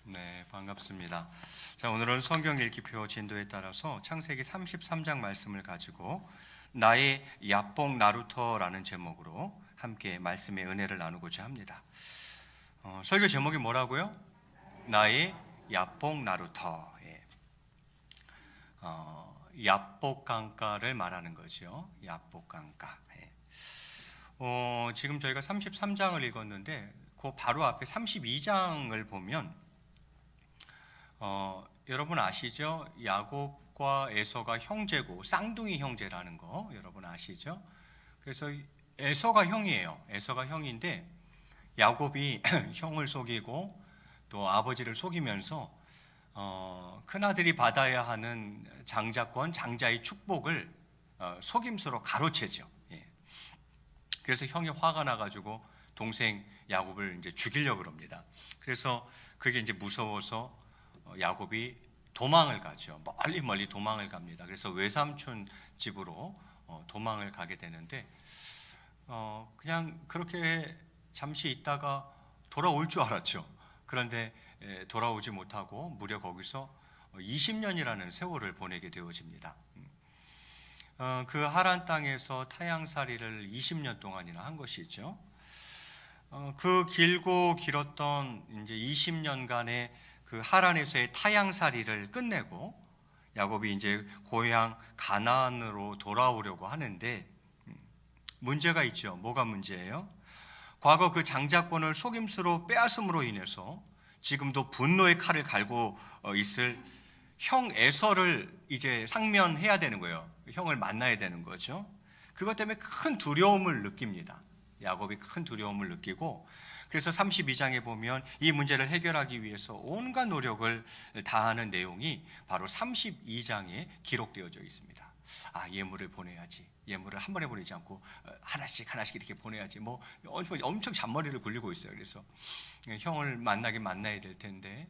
네, 반갑습니다. 자, 오늘은 성경 읽기표 진도에 따라서 창세기 33장 말씀을 가지고 나의 야뽕 나루터라는 제목으로 함께 말씀의 은혜를 나누고자 합니다. 설교 제목이 뭐라고요? 나의 야뽕 나루터. 야복강가를 말하는 거죠. 야복강가. 지금 저희가 33장을 읽었는데 그 바로 앞에 32장을 보면 여러분 아시죠? 야곱과 에서가 형제고 쌍둥이 형제라는 거 여러분 아시죠? 그래서 에서가 형이에요. 에서가 형인데 야곱이 형을 속이고 또 아버지를 속이면서 큰아들이 받아야 하는 장자권, 장자의 축복을 속임수로 가로채죠. 그래서 형이 화가 나가지고 동생 야곱을 이제 죽이려고 합니다. 그래서 그게 이제 무서워서 야곱이 도망을 가죠. 멀리 도망을 갑니다. 그래서 외삼촌 집으로 도망을 가게 되는데 그냥 그렇게 잠시 있다가 돌아올 줄 알았죠. 그런데 돌아오지 못하고 무려 거기서 20년이라는 세월을 보내게 되어집니다. 그 하란 땅에서 타향살이를 20년 동안이나 한 것이죠. 그 길고 길었던 이제 20년간의 그 하란에서의 타향살이를 끝내고 야곱이 이제 고향 가나안으로 돌아오려고 하는데 문제가 있죠. 뭐가 문제예요? 과거 그 장자권을 속임수로 빼앗음으로 인해서 지금도 분노의 칼을 갈고 있을 형 에서를 이제 상면해야 되는 거예요. 형을 만나야 되는 거죠. 그것 때문에 큰 두려움을 느낍니다. 야곱이 큰 두려움을 느끼고 그래서 32장에 보면 이 문제를 해결하기 위해서 온갖 노력을 다하는 내용이 바로 32장에 기록되어져 있습니다. 예물을 보내야지. 예물을 한 번에 보내지 않고 하나씩 이렇게 보내야지. 뭐 엄청 잔머리를 굴리고 있어요. 그래서 형을 만나야 될 텐데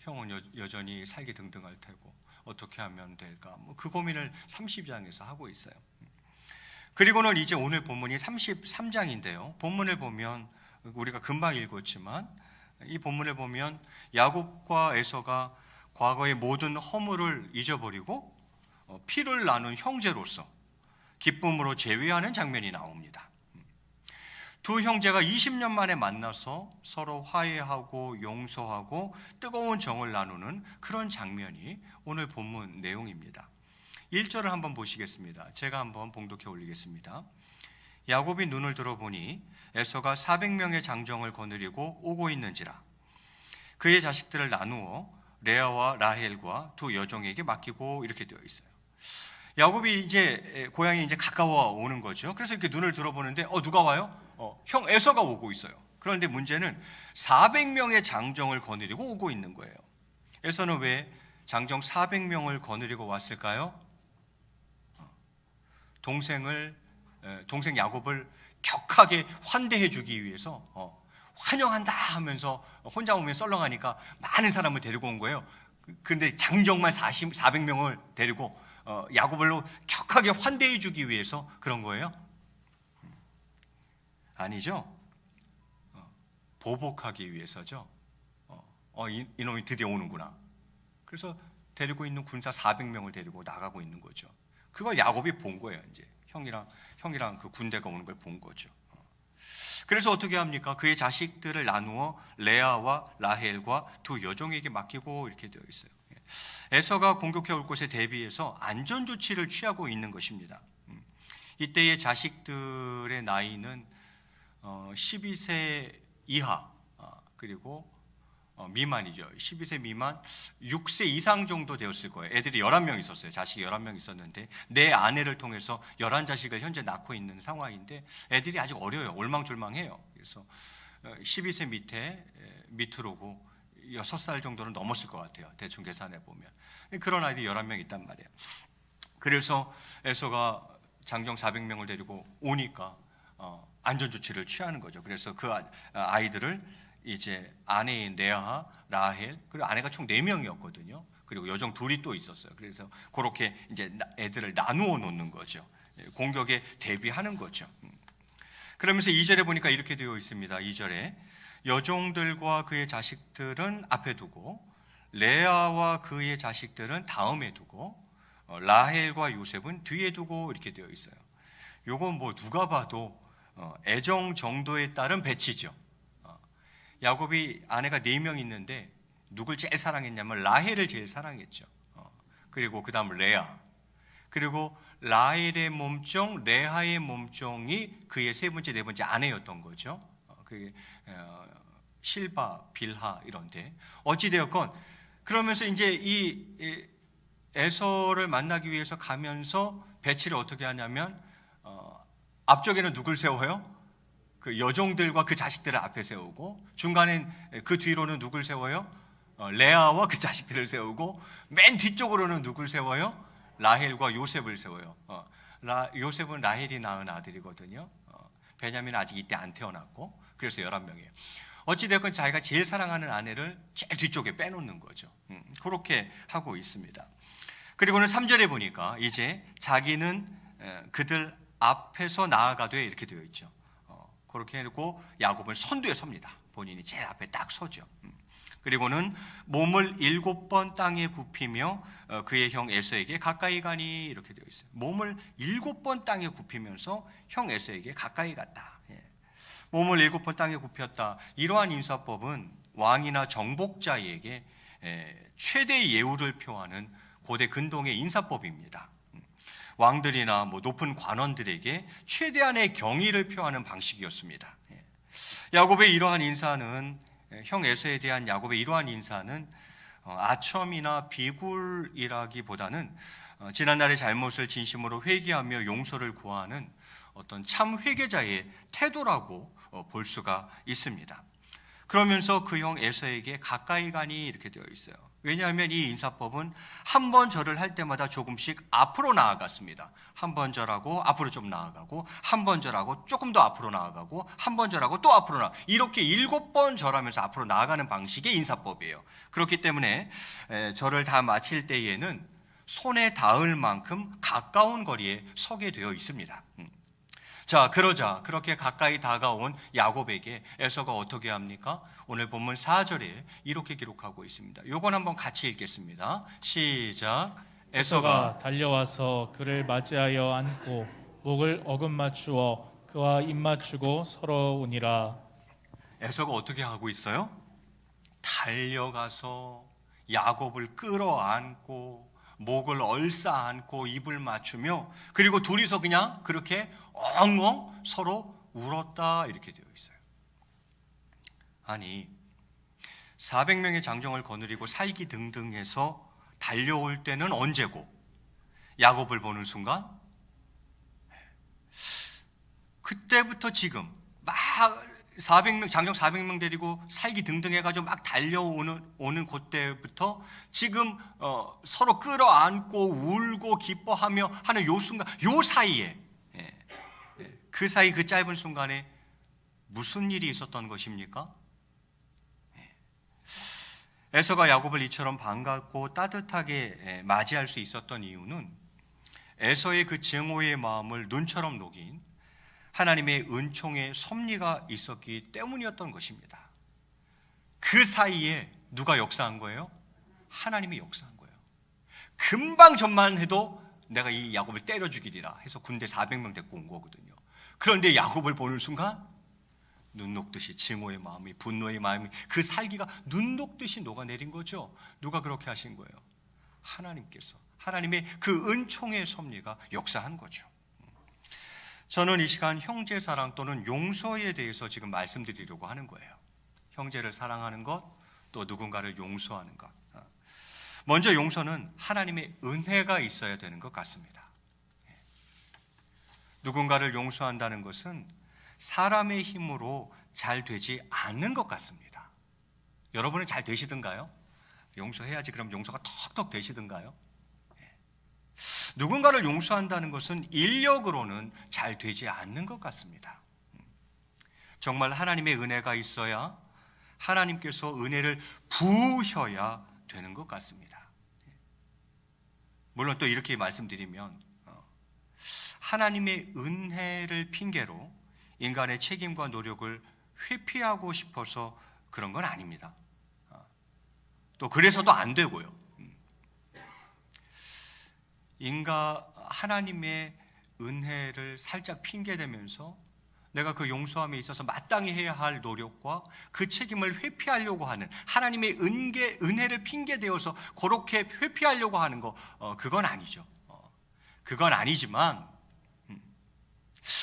형은 여전히 살기 등등할 테고 어떻게 하면 될까? 그 고민을 30장에서 하고 있어요. 그리고는 이제 오늘 본문이 33장인데요. 본문을 보면 우리가 금방 읽었지만 이 본문을 보면 야곱과 에서가 과거의 모든 허물을 잊어버리고 피를 나눈 형제로서 기쁨으로 재회하는 장면이 나옵니다. 두 형제가 20년 만에 만나서 서로 화해하고 용서하고 뜨거운 정을 나누는 그런 장면이 오늘 본문 내용입니다. 1절을 한번 보시겠습니다. 제가 한번 봉독해 올리겠습니다. 야곱이 눈을 들어보니 에서가 400명의 장정을 거느리고 오고 있는지라. 그의 자식들을 나누어 레아와 라헬과 두 여종에게 맡기고 이렇게 되어 있어요. 야곱이 이제 고향이 이제 가까워 오는 거죠. 그래서 이렇게 눈을 들어보는데 누가 와요? 형 에서가 오고 있어요. 그런데 문제는 400명의 장정을 거느리고 오고 있는 거예요. 에서는 왜 장정 400명을 거느리고 왔을까요? 동생 야곱을 격하게 환대해 주기 위해서 환영한다 하면서 혼자 오면 썰렁하니까 많은 사람을 데리고 온 거예요. 그런데 장정만 400명을 데리고 야곱을 격하게 환대해 주기 위해서 그런 거예요? 아니죠. 보복하기 위해서죠. 이놈이 드디어 오는구나. 그래서 데리고 있는 군사 400명을 데리고 나가고 있는 거죠. 그걸 야곱이 본 거예요. 이제 형이랑 그 군대가 오는 걸 본 거죠. 그래서 어떻게 합니까? 그의 자식들을 나누어 레아와 라헬과 두 여종에게 맡기고 이렇게 되어 있어요. 에서가 공격해 올 것에 대비해서 안전 조치를 취하고 있는 것입니다. 이때의 자식들의 나이는 12세 이하 그리고 미만이죠. 12세 미만 6세 이상 정도 되었을 거예요. 애들이 11명 있었어요. 자식이 11명 있었는데 내 아내를 통해서 11자식을 현재 낳고 있는 상황인데 애들이 아직 어려요. 올망졸망해요. 그래서 12세 밑으로고 6살 정도는 넘었을 것 같아요. 대충 계산해 보면. 그런 아이들이 11명 있단 말이에요. 그래서 에서가 장정 400명을 데리고 오니까 안전조치를 취하는 거죠. 그래서 그 아이들을 이제 아내인 레아, 라헬 그리고 아내가 총 4명이었거든요. 그리고 여종 둘이 또 있었어요. 그래서 그렇게 이제 애들을 나누어 놓는 거죠. 공격에 대비하는 거죠. 그러면서 2절에 보니까 이렇게 되어 있습니다. 2절에 여종들과 그의 자식들은 앞에 두고 레아와 그의 자식들은 다음에 두고 라헬과 요셉은 뒤에 두고 이렇게 되어 있어요. 요건 뭐 누가 봐도 애정 정도에 따른 배치죠. 야곱이 아내가 4명 있는데 누굴 제일 사랑했냐면 라헬을 제일 사랑했죠. 그리고 그 다음 레아, 그리고 라헬의 몸종, 레아의 몸종이 그의 세 번째, 네 번째 아내였던 거죠. 그게 실바, 빌하 이런데 어찌되었건 그러면서 이제 이 에서를 만나기 위해서 가면서 배치를 어떻게 하냐면 앞쪽에는 누굴 세워요? 그 여종들과 그 자식들을 앞에 세우고 중간엔 그 뒤로는 누굴 세워요? 레아와 그 자식들을 세우고 맨 뒤쪽으로는 누굴 세워요? 라헬과 요셉을 세워요. 요셉은 라헬이 낳은 아들이거든요. 베냐민은 아직 이때 안 태어났고 그래서 11명이에요. 어찌되었건 자기가 제일 사랑하는 아내를 제일 뒤쪽에 빼놓는 거죠. 그렇게 하고 있습니다. 그리고는 3절에 보니까 이제 자기는 그들 앞에서 나아가되 이렇게 되어 있죠. 그렇게 해놓고 야곱은 선두에 섭니다. 본인이 제일 앞에 딱 서죠. 그리고는 몸을 7번 땅에 굽히며 그의 형 에서에게 가까이 가니 이렇게 되어 있어요. 몸을 7번 땅에 굽히면서 형 에서에게 가까이 갔다. 몸을 7번 땅에 굽혔다. 이러한 인사법은 왕이나 정복자에게 최대의 예우를 표하는 고대 근동의 인사법입니다. 왕들이나 높은 관원들에게 최대한의 경의를 표하는 방식이었습니다. 야곱의 이러한 인사는 형 에서에 대한 야곱의 이러한 인사는 아첨이나 비굴이라기보다는 지난날의 잘못을 진심으로 회개하며 용서를 구하는 어떤 참 회개자의 태도라고 볼 수가 있습니다. 그러면서 그 형 에서에게 가까이 가니 이렇게 되어 있어요. 왜냐하면 이 인사법은 한 번 절을 할 때마다 조금씩 앞으로 나아갔습니다. 한 번 절하고 앞으로 좀 나아가고 한 번 절하고 조금 더 앞으로 나아가고 한 번 절하고 또 앞으로 나아가고 이렇게 7번 절하면서 앞으로 나아가는 방식의 인사법이에요. 그렇기 때문에 절을 다 마칠 때에는 손에 닿을 만큼 가까운 거리에 서게 되어 있습니다. 자, 그러자 그렇게 가까이 다가온 야곱에게 에서가 어떻게 합니까? 오늘 본문 4절에 이렇게 기록하고 있습니다. 요건 한번 같이 읽겠습니다. 시작. 에서가 달려와서 그를 맞이하여 안고 목을 어긋맞추어 그와 입맞추고 서러우니라. 에서가 어떻게 하고 있어요? 달려가서 야곱을 끌어안고 목을 얼싸안고 입을 맞추며 그리고 둘이서 그냥 그렇게 엉엉 서로 울었다 이렇게 되어 있어요. 아니 400명의 장정을 거느리고 살기 등등해서 달려올 때는 언제고 야곱을 보는 순간 그때부터 지금 막 400명 장정 400명 데리고 살기 등등 해가지고 막 달려오는 그때부터 지금 서로 끌어안고 울고 기뻐하며 하는 요 순간 요 사이에 그 사이 그 짧은 순간에 무슨 일이 있었던 것입니까? 에서가 야곱을 이처럼 반갑고 따뜻하게 맞이할 수 있었던 이유는 에서의 그 증오의 마음을 눈처럼 녹인 하나님의 은총의 섭리가 있었기 때문이었던 것입니다. 그 사이에 누가 역사한 거예요? 하나님이 역사한 거예요. 금방 전만 해도 내가 이 야곱을 때려 죽이리라 해서 군대 400명 데리고 온 거거든요. 그런데 야곱을 보는 순간 눈 녹듯이 증오의 마음이 분노의 마음이 그 살기가 눈 녹듯이 녹아내린 거죠. 누가 그렇게 하신 거예요? 하나님께서 하나님의 그 은총의 섭리가 역사한 거죠. 저는 이 시간 형제 사랑 또는 용서에 대해서 지금 말씀드리려고 하는 거예요. 형제를 사랑하는 것, 또 누군가를 용서하는 것. 먼저 용서는 하나님의 은혜가 있어야 되는 것 같습니다. 누군가를 용서한다는 것은 사람의 힘으로 잘 되지 않는 것 같습니다. 여러분은 잘 되시던가요? 용서해야지 그럼 용서가 턱턱 되시던가요? 누군가를 용서한다는 것은 인력으로는 잘 되지 않는 것 같습니다. 정말 하나님의 은혜가 있어야 하나님께서 은혜를 부으셔야 되는 것 같습니다. 물론 또 이렇게 말씀드리면 하나님의 은혜를 핑계로 인간의 책임과 노력을 회피하고 싶어서 그런 건 아닙니다. 또 그래서도 안 되고요. 하나님의 은혜를 살짝 핑계대면서 내가 그 용서함에 있어서 마땅히 해야 할 노력과 그 책임을 회피하려고 하는, 하나님의 은혜를 핑계대어서 그렇게 회피하려고 하는 거, 그건 아니죠. 그건 아니지만,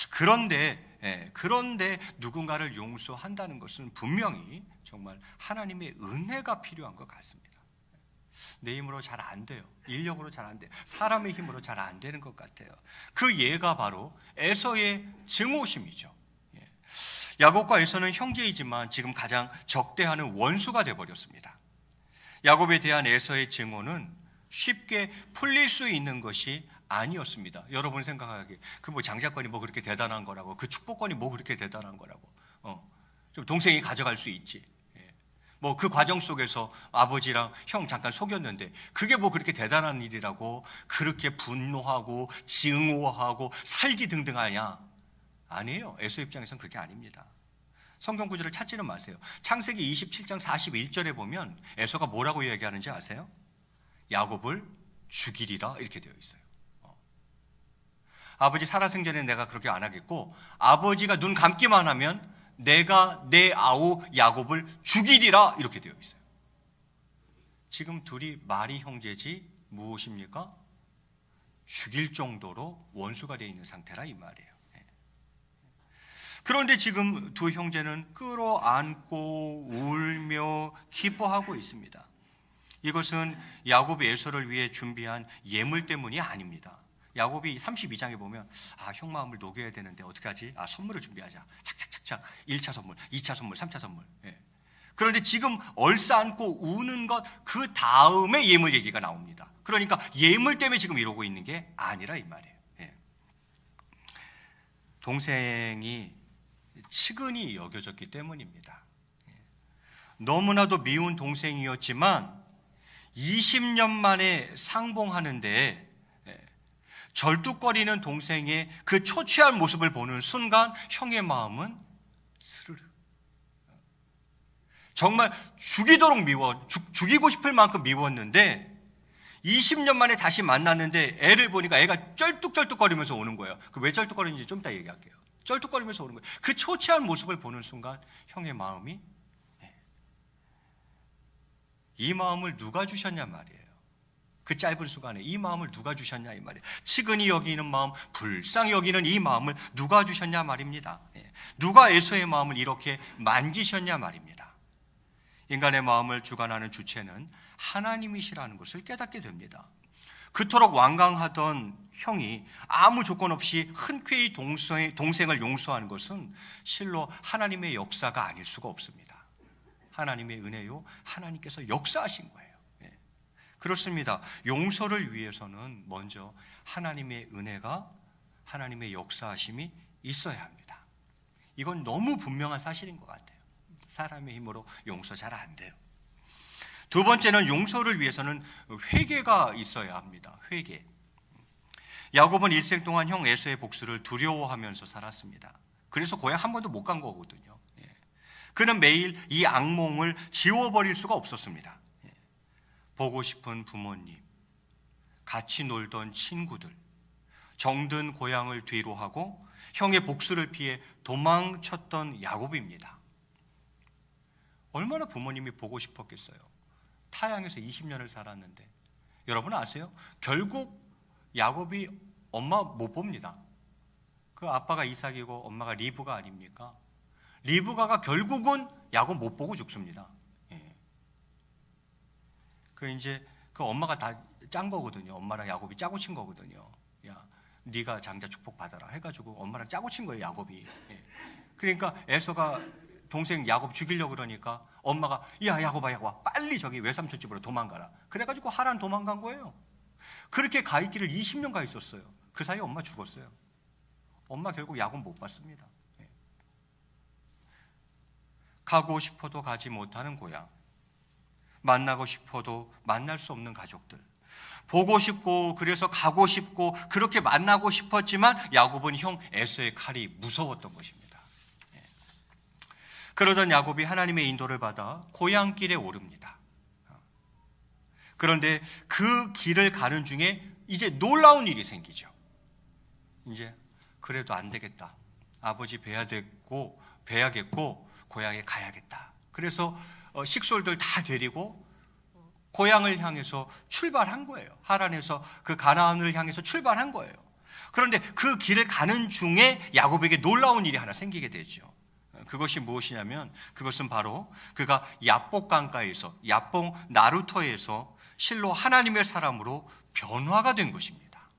그런데 누군가를 용서한다는 것은 분명히 정말 하나님의 은혜가 필요한 것 같습니다. 내 힘으로 잘 안 돼요. 인력으로 잘 안 돼요. 사람의 힘으로 잘 안 되는 것 같아요. 그 예가 바로 에서의 증오심이죠. 야곱과 에서는 형제이지만 지금 가장 적대하는 원수가 되어버렸습니다. 야곱에 대한 에서의 증오는 쉽게 풀릴 수 있는 것이 아니었습니다. 여러분 생각하기에 그 뭐 장자권이 뭐 그렇게 대단한 거라고, 그 축복권이 뭐 그렇게 대단한 거라고, 좀 동생이 가져갈 수 있지. 뭐 그 과정 속에서 아버지랑 형 잠깐 속였는데 그게 뭐 그렇게 대단한 일이라고 그렇게 분노하고 증오하고 살기등등하냐? 아니에요. 에서 입장에서는 그게 아닙니다. 성경 구절을 찾지는 마세요. 창세기 27장 41절에 보면 에서가 뭐라고 이야기하는지 아세요? 야곱을 죽이리라 이렇게 되어 있어요. 아버지 살아생전에 내가 그렇게 안 하겠고, 아버지가 눈 감기만 하면 내가 내 아우 야곱을 죽이리라 이렇게 되어 있어요. 지금 둘이 말이 형제지 무엇입니까? 죽일 정도로 원수가 되어 있는 상태라 이 말이에요. 그런데 지금 두 형제는 끌어안고 울며 기뻐하고 있습니다. 이것은 야곱이 에서를 위해 준비한 예물 때문이 아닙니다. 야곱이 32장에 보면 형 마음을 녹여야 되는데 어떻게 하지? 선물을 준비하자. 착착착착 1차 선물, 2차 선물, 3차 선물. 그런데 지금 얼싸안고 우는 것 그 다음에 예물 얘기가 나옵니다. 그러니까 예물 때문에 지금 이러고 있는 게 아니라 이 말이에요. 동생이 측은히 여겨졌기 때문입니다. 너무나도 미운 동생이었지만 20년 만에 상봉하는데 절뚝거리는 동생의 그 초췌한 모습을 보는 순간 형의 마음은 스르르, 정말 죽이도록 죽이고 싶을 만큼 미웠는데 20년 만에 다시 만났는데 애를 보니까 애가 쩔뚝쩔뚝거리면서 오는 거예요. 그 왜 쩔뚝거리는지 좀 이따 얘기할게요. 쩔뚝거리면서 오는 거예요. 그 초췌한 모습을 보는 순간 형의 마음이, 이 마음을 누가 주셨냐 말이에요. 그 짧은 순간에 이 마음을 누가 주셨냐 이 말이에요. 측은히 여기는 마음, 불쌍히 여기는 이 마음을 누가 주셨냐 말입니다. 누가 에서의 마음을 이렇게 만지셨냐 말입니다. 인간의 마음을 주관하는 주체는 하나님이시라는 것을 깨닫게 됩니다. 그토록 완강하던 형이 아무 조건 없이 흔쾌히 동생을 용서하는 것은 실로 하나님의 역사가 아닐 수가 없습니다. 하나님의 은혜요, 하나님께서 역사하신 거예요. 그렇습니다. 용서를 위해서는 먼저 하나님의 은혜가, 하나님의 역사하심이 있어야 합니다. 이건 너무 분명한 사실인 것 같아요. 사람의 힘으로 용서 잘 안 돼요. 두 번째는 용서를 위해서는 회개가 있어야 합니다. 회개. 야곱은 일생 동안 형 에서의 복수를 두려워하면서 살았습니다. 그래서 고향 한 번도 못 간 거거든요. 그는 매일 이 악몽을 지워버릴 수가 없었습니다. 보고 싶은 부모님, 같이 놀던 친구들, 정든 고향을 뒤로 하고 형의 복수를 피해 도망쳤던 야곱입니다. 얼마나 부모님이 보고 싶었겠어요. 타향에서 20년을 살았는데. 여러분 아세요? 결국 야곱이 엄마 못 봅니다. 그 아빠가 이삭이고 엄마가 리브가 아닙니까? 리브가가 결국은 야곱 못 보고 죽습니다. 그 엄마가 다 짠 거거든요. 엄마랑 야곱이 짜고 친 거거든요. 야, 네가 장자 축복 받아라 해가지고 엄마랑 짜고 친 거예요, 야곱이. 그러니까 에서가 동생 야곱 죽이려고 그러니까 엄마가 야, 야곱아 빨리 저기 외삼촌 집으로 도망가라. 그래가지고 하란 도망간 거예요. 그렇게 가 있기를 20년 가 있었어요. 그 사이에 엄마 죽었어요. 엄마 결국 야곱 못 봤습니다. 가고 싶어도 가지 못하는 고향, 만나고 싶어도 만날 수 없는 가족들, 보고 싶고 그래서 가고 싶고 그렇게 만나고 싶었지만 야곱은 형 에서의 칼이 무서웠던 것입니다. 그러던 야곱이 하나님의 인도를 받아 고향길에 오릅니다. 그런데 그 길을 가는 중에 이제 놀라운 일이 생기죠. 이제 그래도 안 되겠다. 아버지 뵈야겠고 고향에 가야겠다. 그래서 식솔들 다 데리고 고향을 향해서 출발한 거예요. 하란에서 그 가나안을 향해서 출발한 거예요. 그런데 그 길을 가는 중에 야곱에게 놀라운 일이 하나 생기게 되죠. 그것이 무엇이냐면 그것은 바로 그가 야복 강가에서 야복 나루터에서 실로 하나님의 사람으로 변화가 된 것입니다.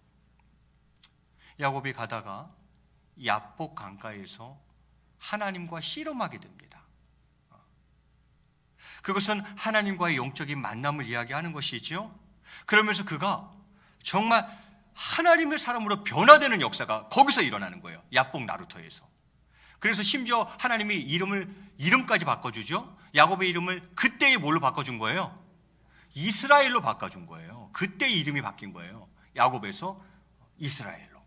야곱이 가다가 야복 강가에서 하나님과 씨름하게 됩니다. 그것은 하나님과의 영적인 만남을 이야기하는 것이죠. 그러면서 그가 정말 하나님의 사람으로 변화되는 역사가 거기서 일어나는 거예요. 야복 나루터에서. 그래서 심지어 하나님이 이름까지 바꿔주죠. 야곱의 이름을 그때에 뭘로 바꿔준 거예요? 이스라엘로 바꿔준 거예요. 그때 이름이 바뀐 거예요. 야곱에서 이스라엘로.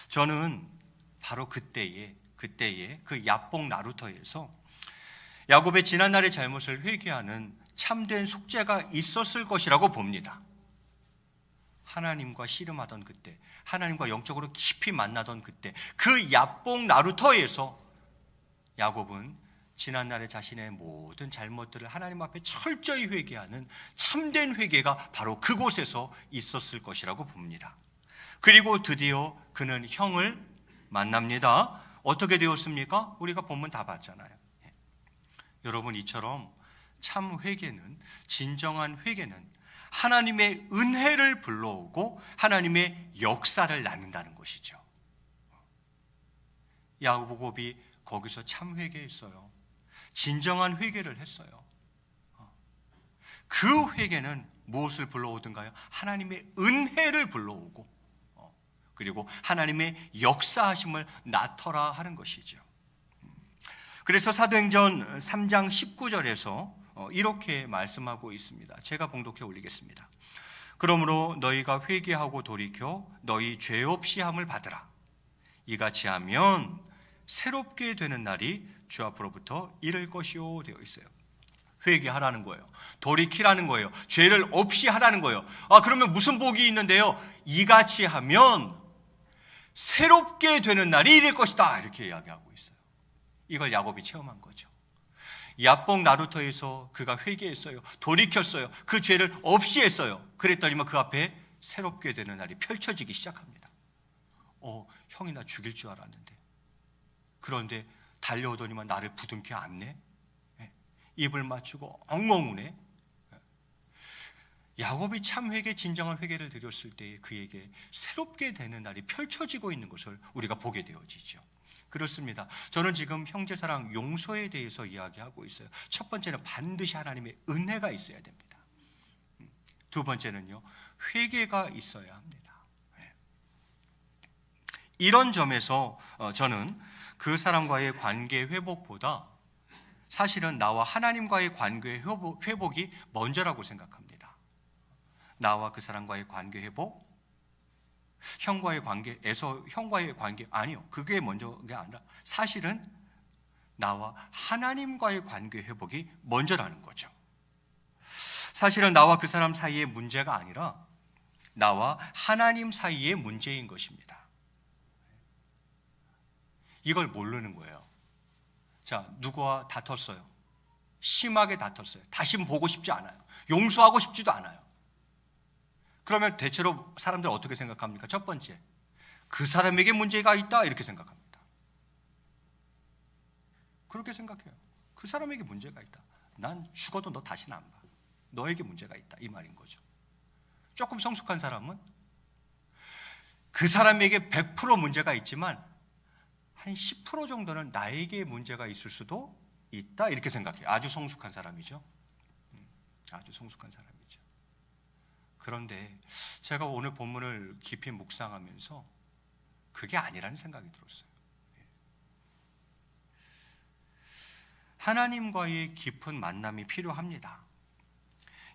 저는 바로 그때에 그 야복 나루터에서 야곱의 지난날의 잘못을 회개하는 참된 속죄가 있었을 것이라고 봅니다. 하나님과 씨름하던 그때, 하나님과 영적으로 깊이 만나던 그때, 그 야복 나루터에서 야곱은 지난날의 자신의 모든 잘못들을 하나님 앞에 철저히 회개하는 참된 회개가 바로 그곳에서 있었을 것이라고 봅니다. 그리고 드디어 그는 형을 만납니다. 어떻게 되었습니까? 우리가 본문 다 봤잖아요. 여러분, 이처럼 참 회개는, 진정한 회개는 하나님의 은혜를 불러오고 하나님의 역사를 낳는다는 것이죠. 야곱이 거기서 참 회개했어요. 진정한 회개를 했어요. 그 회개는 무엇을 불러오든가요? 하나님의 은혜를 불러오고 그리고 하나님의 역사하심을 나타라 하는 것이죠. 그래서 사도행전 3장 19절에서 이렇게 말씀하고 있습니다. 제가 봉독해 올리겠습니다. 그러므로 너희가 회개하고 돌이켜 너희 죄 없이 함을 받으라. 이같이 하면 새롭게 되는 날이 주 앞으로부터 이를 것이요 되어 있어요. 회개하라는 거예요. 돌이키라는 거예요. 죄를 없이 하라는 거예요. 그러면 무슨 복이 있는데요? 이같이 하면 새롭게 되는 날이 이를 것이다. 이렇게 이야기하고 있어요. 이걸 야곱이 체험한 거죠. 야복 나루터에서 그가 회개했어요. 돌이켰어요. 그 죄를 없이 했어요. 그랬더니만 그 앞에 새롭게 되는 날이 펼쳐지기 시작합니다. 형이 나 죽일 줄 알았는데, 그런데 달려오더니만 나를 부둥켜 안네. 입을 맞추고 엉엉 우네. 야곱이 참 회개, 진정한 회개를 드렸을 때에 그에게 새롭게 되는 날이 펼쳐지고 있는 것을 우리가 보게 되어지죠. 그렇습니다. 저는 지금 형제사랑 용서에 대해서 이야기하고 있어요. 첫 번째는 반드시 하나님의 은혜가 있어야 됩니다. 두 번째는요, 회개가 있어야 합니다. 이런 점에서 저는 그 사람과의 관계 회복보다 사실은 나와 하나님과의 관계 회복이 먼저라고 생각합니다. 나와 그 사람과의 관계 회복, 형과의 관계에서 형과의 관계, 아니요, 그게 먼저가 아니라 사실은 나와 하나님과의 관계 회복이 먼저라는 거죠. 사실은 나와 그 사람 사이의 문제가 아니라 나와 하나님 사이의 문제인 것입니다. 이걸 모르는 거예요. 자, 누구와 다퉜어요. 심하게 다퉜어요. 다시는 보고 싶지 않아요. 용서하고 싶지도 않아요. 그러면 대체로 사람들 어떻게 생각합니까? 첫 번째, 그 사람에게 문제가 있다 이렇게 생각합니다. 그렇게 생각해요. 그 사람에게 문제가 있다. 난 죽어도 너 다시는 안 봐. 너에게 문제가 있다 이 말인 거죠. 조금 성숙한 사람은 그 사람에게 100% 문제가 있지만 한 10% 정도는 나에게 문제가 있을 수도 있다 이렇게 생각해요. 아주 성숙한 사람이죠. 아주 성숙한 사람이죠. 그런데 제가 오늘 본문을 깊이 묵상하면서 그게 아니라는 생각이 들었어요. 하나님과의 깊은 만남이 필요합니다.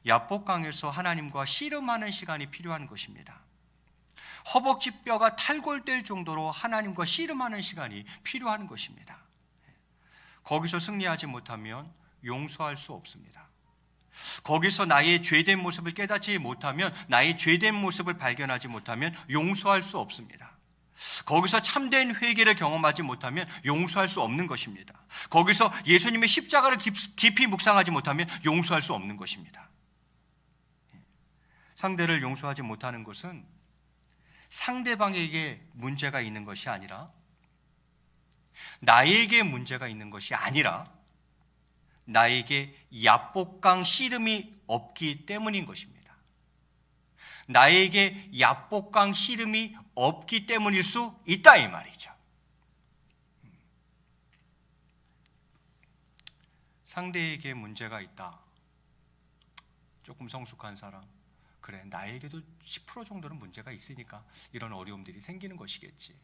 야복강에서 하나님과 씨름하는 시간이 필요한 것입니다. 허벅지 뼈가 탈골될 정도로 하나님과 씨름하는 시간이 필요한 것입니다. 거기서 승리하지 못하면 용서할 수 없습니다. 거기서 나의 죄된 모습을 깨닫지 못하면, 나의 죄된 모습을 발견하지 못하면 용서할 수 없습니다. 거기서 참된 회개를 경험하지 못하면 용서할 수 없는 것입니다. 거기서 예수님의 십자가를 깊이 묵상하지 못하면 용서할 수 없는 것입니다. 상대를 용서하지 못하는 것은 상대방에게 문제가 있는 것이 아니라, 나에게 문제가 있는 것이 아니라 나에게 야복강 씨름이 없기 때문인 것입니다. 나에게 야복강 씨름이 없기 때문일 수 있다, 이 말이죠. 상대에게 문제가 있다. 조금 성숙한 사람, 그래, 나에게도 10% 정도는 문제가 있으니까 이런 어려움들이 생기는 것이겠지.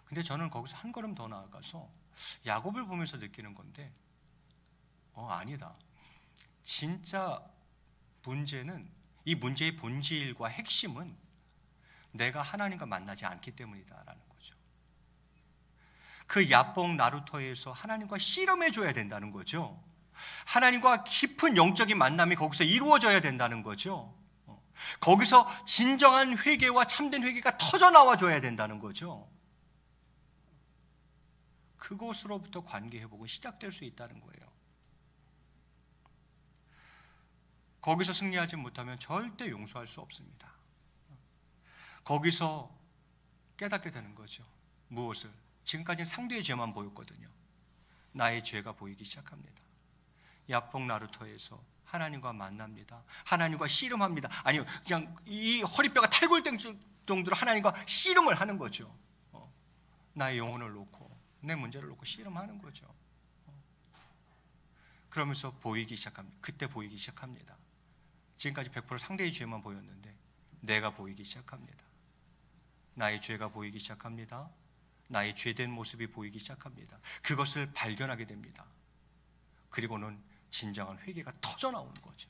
근데 저는 거기서 한 걸음 더 나아가서 야곱을 보면서 느끼는 건데, 아니다. 진짜 문제는, 이 문제의 본질과 핵심은 내가 하나님과 만나지 않기 때문이다라는 거죠. 그 야복 나루터에서 하나님과 씨름해 줘야 된다는 거죠. 하나님과 깊은 영적인 만남이 거기서 이루어져야 된다는 거죠. 거기서 진정한 회개와 참된 회개가 터져 나와 줘야 된다는 거죠. 그곳으로부터 관계 회복은 시작될 수 있다는 거예요. 거기서 승리하지 못하면 절대 용서할 수 없습니다. 거기서 깨닫게 되는 거죠. 무엇을? 지금까지는 상대의 죄만 보였거든요. 나의 죄가 보이기 시작합니다. 야복 나루터에서 하나님과 만납니다. 하나님과 씨름합니다. 아니요, 그냥 이 허리뼈가 탈골될 정도로 하나님과 씨름을 하는 거죠. 나의 영혼을 놓고, 내 문제를 놓고 씨름하는 거죠. 그러면서 보이기 시작합니다. 그때 보이기 시작합니다. 지금까지 100% 상대의 죄만 보였는데 내가 보이기 시작합니다. 나의 죄가 보이기 시작합니다. 나의 죄된 모습이 보이기 시작합니다. 그것을 발견하게 됩니다. 그리고는 진정한 회개가 터져 나오는 거죠.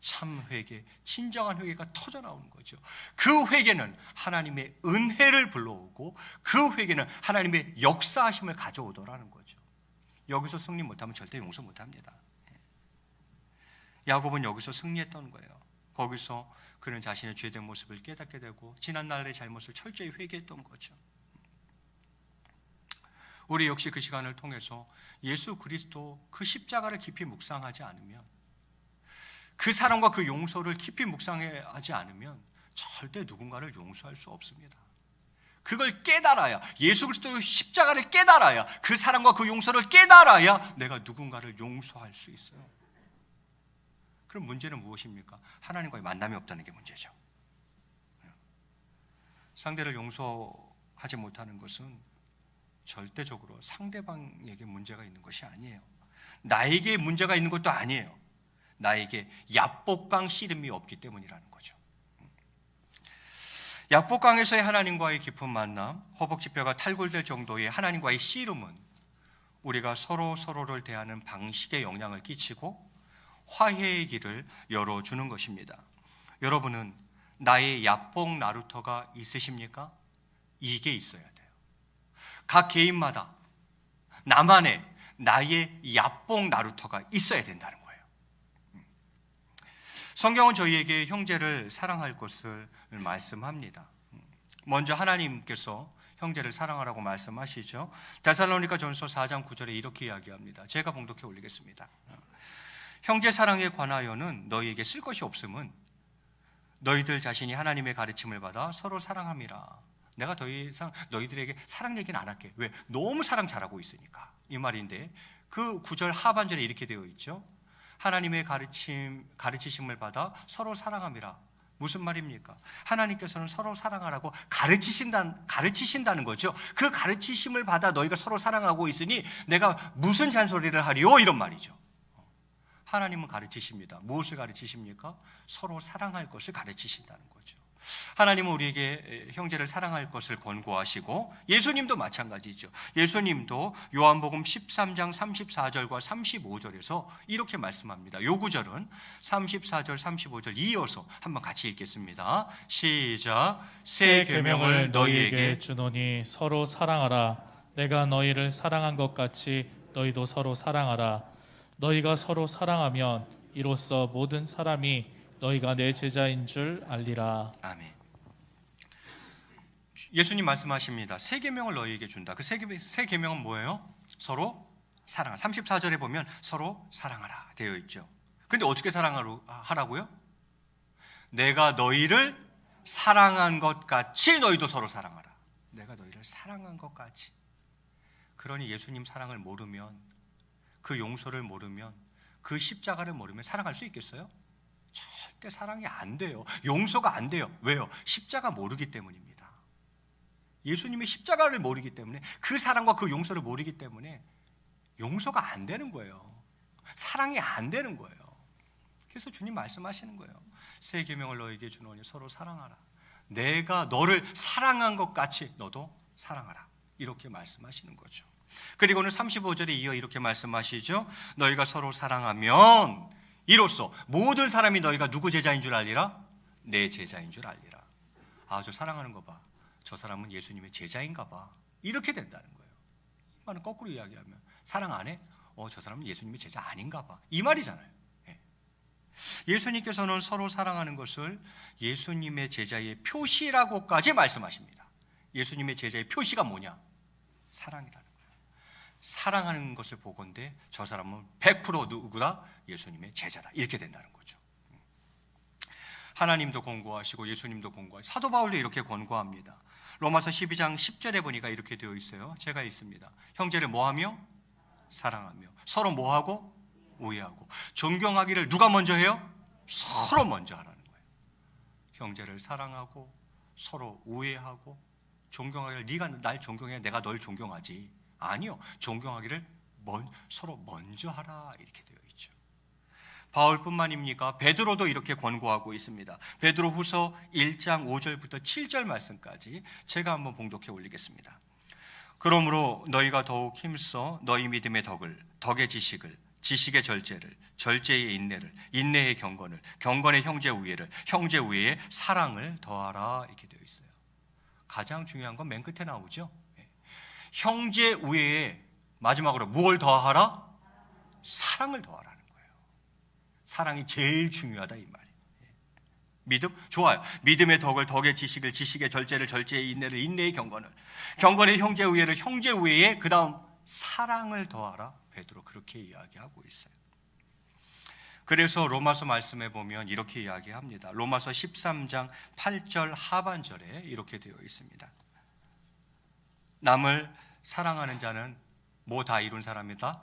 참 회개, 진정한 회개가 터져 나오는 거죠. 그 회개는 하나님의 은혜를 불러오고, 그 회개는 하나님의 역사하심을 가져오더라는 거죠. 여기서 승리 못하면 절대 용서 못합니다. 야곱은 여기서 승리했던 거예요. 거기서 그는 자신의 죄된 모습을 깨닫게 되고 지난날의 잘못을 철저히 회개했던 거죠. 우리 역시 그 시간을 통해서 예수 그리스도 그 십자가를 깊이 묵상하지 않으면, 그 사랑과 그 용서를 깊이 묵상하지 않으면 절대 누군가를 용서할 수 없습니다. 그걸 깨달아야, 예수 그리스도의 십자가를 깨달아야, 그 사랑과 그 용서를 깨달아야 내가 누군가를 용서할 수 있어요. 그럼 문제는 무엇입니까? 하나님과의 만남이 없다는 게 문제죠. 상대를 용서하지 못하는 것은 절대적으로 상대방에게 문제가 있는 것이 아니에요. 나에게 문제가 있는 것도 아니에요. 나에게 야복강 씨름이 없기 때문이라는 거죠. 야복강에서의 하나님과의 깊은 만남, 허벅지뼈가 탈골될 정도의 하나님과의 씨름은 우리가 서로를 대하는 방식에 영향을 끼치고 화해의 길을 열어주는 것입니다. 여러분은 나의 야복 나루터가 있으십니까? 이게 있어야 돼요. 각 개인마다 나만의 나의 야복 나루터가 있어야 된다는 거예요. 성경은 저희에게 형제를 사랑할 것을 말씀합니다. 먼저 하나님께서 형제를 사랑하라고 말씀하시죠. 데살로니가전서 4장 9절에 이렇게 이야기합니다. 제가 봉독해 올리겠습니다. 형제 사랑에 관하여는 너희에게 쓸 것이 없음은 너희들 자신이 하나님의 가르침을 받아 서로 사랑함이라. 내가 더 이상 너희들에게 사랑 얘기는 안 할게. 왜? 너무 사랑 잘하고 있으니까. 이 말인데, 그 9절 하반절에 이렇게 되어 있죠. 하나님의 가르치심을 받아 서로 사랑함이라. 무슨 말입니까? 하나님께서는 서로 사랑하라고 가르치신다는 거죠. 그 가르치심을 받아 너희가 서로 사랑하고 있으니 내가 무슨 잔소리를 하리요? 이런 말이죠. 하나님은 가르치십니다. 무엇을 가르치십니까? 서로 사랑할 것을 가르치신다는 거죠. 하나님은 우리에게 형제를 사랑할 것을 권고하시고, 예수님도 마찬가지죠. 예수님도 요한복음 13장 34절과 35절에서 이렇게 말씀합니다. 요 구절은 34절 35절 이어서 한번 같이 읽겠습니다. 시작. 새 계명을 너희에게 주노니 서로 사랑하라. 내가 너희를 사랑한 것 같이 너희도 서로 사랑하라. 너희가 서로 사랑하면 이로써 모든 사람이 너희가 내 제자인 줄 알리라. 아멘. 예수님 말씀하십니다. 세 계명을 너희에게 준다. 그 세 계명은 뭐예요? 서로 사랑하라. 34절에 보면 서로 사랑하라 되어 있죠. 근데 어떻게 사랑하라고요? 내가 너희를 사랑한 것 같이 너희도 서로 사랑하라. 내가 너희를 사랑한 것 같이. 그러니 예수님 사랑을 모르면, 그 용서를 모르면, 그 십자가를 모르면 사랑할 수 있겠어요? 절대 사랑이 안 돼요. 용서가 안 돼요. 왜요? 십자가 모르기 때문입니다. 예수님의 십자가를 모르기 때문에, 그 사랑과 그 용서를 모르기 때문에 용서가 안 되는 거예요. 사랑이 안 되는 거예요. 그래서 주님 말씀하시는 거예요. 새 계명을 너에게 주노니 서로 사랑하라. 내가 너를 사랑한 것 같이 너도 사랑하라. 이렇게 말씀하시는 거죠. 그리고는 35절에 이어 이렇게 말씀하시죠. 너희가 서로 사랑하면 이로써 모든 사람이 너희가 누구 제자인 줄 알리라? 내 제자인 줄 알리라. 아, 저 사랑하는 거 봐. 저 사람은 예수님의 제자인가 봐. 이렇게 된다는 거예요. 이 말은 거꾸로 이야기하면 사랑 안 해? 저 사람은 예수님의 제자 아닌가 봐. 이 말이잖아요. 예수님께서는 서로 사랑하는 것을 예수님의 제자의 표시라고까지 말씀하십니다. 예수님의 제자의 표시가 뭐냐? 사랑이라는 거예요. 사랑하는 것을 보건대 저 사람은 100% 누구다? 예수님의 제자다. 이렇게 된다는 거죠. 하나님도 권고하시고 예수님도 권고하시고 사도 바울도 이렇게 권고합니다. 로마서 12장 10절에 보니까 이렇게 되어 있어요. 제가 있습니다. 형제를 뭐하며? 사랑하며. 서로 뭐하고? 우애하고. 존경하기를 누가 먼저 해요? 서로 먼저 하라는 거예요. 형제를 사랑하고 서로 우애하고 존경하기를 네가 날 존경해 내가 널 존경하지. 아니요. 존경하기를 서로 먼저 하라 이렇게 되어 있죠. 바울뿐만입니까? 베드로도 이렇게 권고하고 있습니다. 베드로 후서 1장 5절부터 7절 말씀까지 제가 한번 봉독해 올리겠습니다. 그러므로 너희가 더욱 힘써 너희 믿음의 덕을, 덕의 지식을, 지식의 절제를, 절제의 인내를, 인내의 경건을, 경건의 형제 우애를, 형제 우애의 사랑을 더하라 이렇게 되어 있어요. 가장 중요한 건 맨 끝에 나오죠. 형제 우애에 마지막으로 무엇을 더하라? 사랑을 더하라는 거예요. 사랑이 제일 중요하다 이 말이에요. 믿음? 좋아요. 믿음의 덕을, 덕의 지식을, 지식의 절제를, 절제의 인내를, 인내의 경건을, 경건의 형제 우애를, 형제 우애에 그 다음 사랑을 더하라. 베드로 그렇게 이야기하고 있어요. 그래서 로마서 말씀에 보면 이렇게 이야기합니다. 로마서 13장 8절 하반절에 이렇게 되어 있습니다. 남을 사랑하는 자는 뭐 다 이룬 사람이다?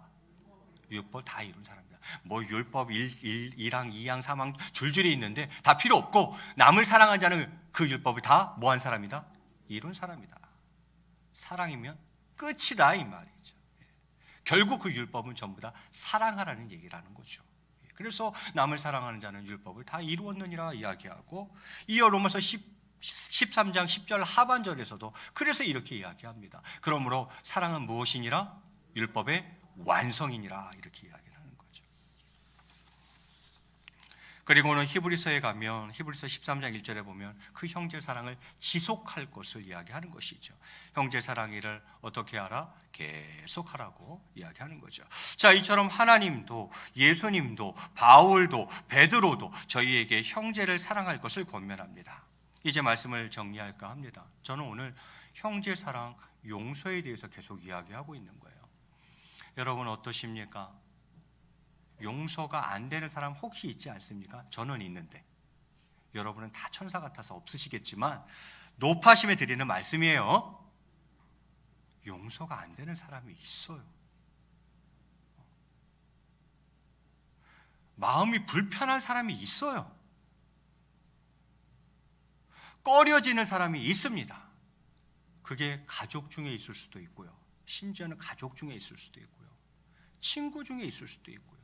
율법 다 이룬 사람이다. 뭐 율법 1항, 2항, 3항 줄줄이 있는데 다 필요 없고 남을 사랑하는 자는 그 율법을 다 뭐 한 사람이다? 이룬 사람이다. 사랑이면 끝이다 이 말이죠. 결국 그 율법은 전부 다 사랑하라는 얘기라는 거죠. 그래서 남을 사랑하는 자는 율법을 다 이루었느니라 이야기하고 이어 로마서 13장 10절 하반절에서도 그래서 이렇게 이야기합니다. 그러므로 사랑은 무엇이니라? 율법의 완성이니라 이렇게 이야기를 하는 거죠. 그리고는 히브리서에 가면 히브리서 13장 1절에 보면 그 형제 사랑을 지속할 것을 이야기하는 것이죠. 형제 사랑을 어떻게 하라? 계속하라고 이야기하는 거죠. 자, 이처럼 하나님도 예수님도 바울도 베드로도 저희에게 형제를 사랑할 것을 권면합니다. 이제 말씀을 정리할까 합니다. 저는 오늘 형제 사랑, 용서에 대해서 계속 이야기하고 있는 거예요. 여러분 어떠십니까? 용서가 안 되는 사람 혹시 있지 않습니까? 저는 있는데 여러분은 다 천사 같아서 없으시겠지만 높아심에 드리는 말씀이에요. 용서가 안 되는 사람이 있어요. 마음이 불편한 사람이 있어요. 꺼려지는 사람이 있습니다. 그게 가족 중에 있을 수도 있고요. 심지어는 가족 중에 있을 수도 있고요. 친구 중에 있을 수도 있고요.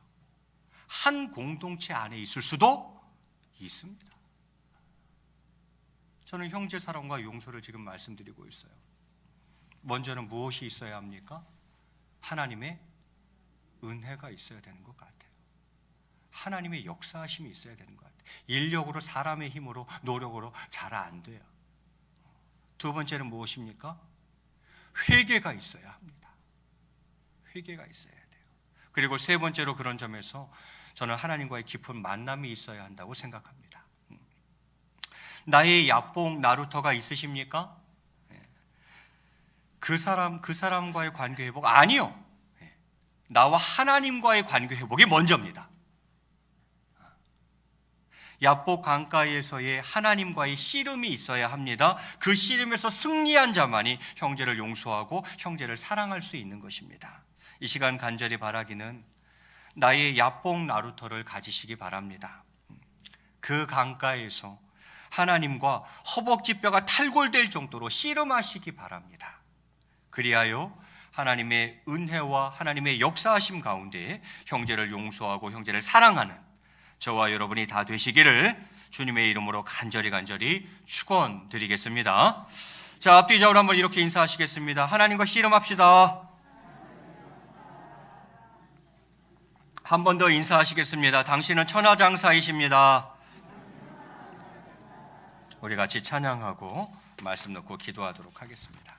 한 공동체 안에 있을 수도 있습니다. 저는 형제 사랑과 용서를 지금 말씀드리고 있어요. 먼저는 무엇이 있어야 합니까? 하나님의 은혜가 있어야 되는 것 같아요. 하나님의 역사하심이 있어야 되는 것 같아요. 인력으로 사람의 힘으로 노력으로 잘 안 돼요. 두 번째는 무엇입니까? 회개가 있어야 합니다. 회개가 있어야 해요. 그리고 세 번째로 그런 점에서 저는 하나님과의 깊은 만남이 있어야 한다고 생각합니다. 나의 야뽕 나루터가 있으십니까? 그 사람과의 관계 회복? 아니요. 나와 하나님과의 관계 회복이 먼저입니다. 야복 강가에서의 하나님과의 씨름이 있어야 합니다. 그 씨름에서 승리한 자만이 형제를 용서하고 형제를 사랑할 수 있는 것입니다. 이 시간 간절히 바라기는 나의 야복 나루터를 가지시기 바랍니다. 그 강가에서 하나님과 허벅지뼈가 탈골될 정도로 씨름하시기 바랍니다. 그리하여 하나님의 은혜와 하나님의 역사하심 가운데 형제를 용서하고 형제를 사랑하는 저와 여러분이 다 되시기를 주님의 이름으로 간절히 축원드리겠습니다. 자, 앞뒤좌우로 한번 이렇게 인사하시겠습니다. 하나님과 씨름합시다. 한 번 더 인사하시겠습니다. 당신은 천하장사이십니다. 우리 같이 찬양하고 말씀 놓고 기도하도록 하겠습니다.